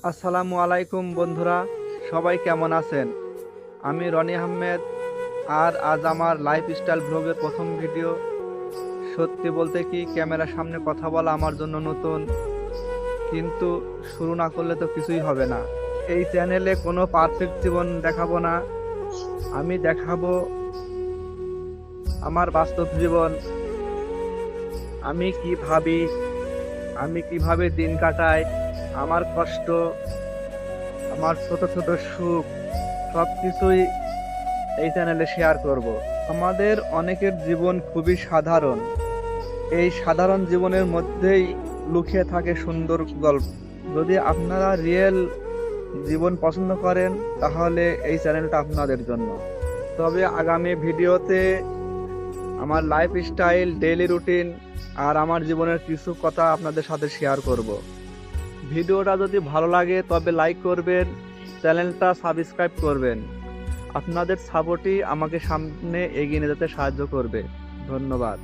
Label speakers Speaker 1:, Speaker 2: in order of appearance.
Speaker 1: আসসালামু আলাইকুম বন্ধুরা, সবাই কেমন আছেন? আমি রনি আহমেদ। আর আজ আমার লাইফস্টাইল ব্লগের প্রথম ভিডিও। সত্যি বলতে কি, ক্যামেরার সামনে কথা বলা আমার জন্য নতুন, কিন্তু শুরু না করলে তো কিছুই হবে না। এই চ্যানেলে কোনো পারফেক্ট জীবন দেখাবো না, আমি দেখাবো আমার বাস্তব জীবন। আমি কি ভাবি, আমি কিভাবে দিন কাটাই, আমার কষ্ট, আমার ছোট ছোট সুখ, সবকিছুই এই চ্যানেলে শেয়ার করব। আমাদের অনেকের জীবন খুবই সাধারণ, এই সাধারণ জীবনের মধ্যেই লুকিয়ে থাকে সুন্দর গল্প। যদি আপনারা রিয়েল জীবন পছন্দ করেন তাহলে এই চ্যানেলটা আপনাদের জন্য। তবে আগামী ভিডিওতে আমার লাইফস্টাইল, ডেইলি রুটিন আর আমার জীবনের কিছু কথা আপনাদের সাথে শেয়ার করব। ভিডিওটা যদি ভালো লাগে তবে লাইক করবেন, চ্যানেলটা সাবস্ক্রাইব করবেন। আপনাদের সাপোর্টই আমাকে সামনে এগিয়ে নিয়ে যেতে সাহায্য করবে। ধন্যবাদ।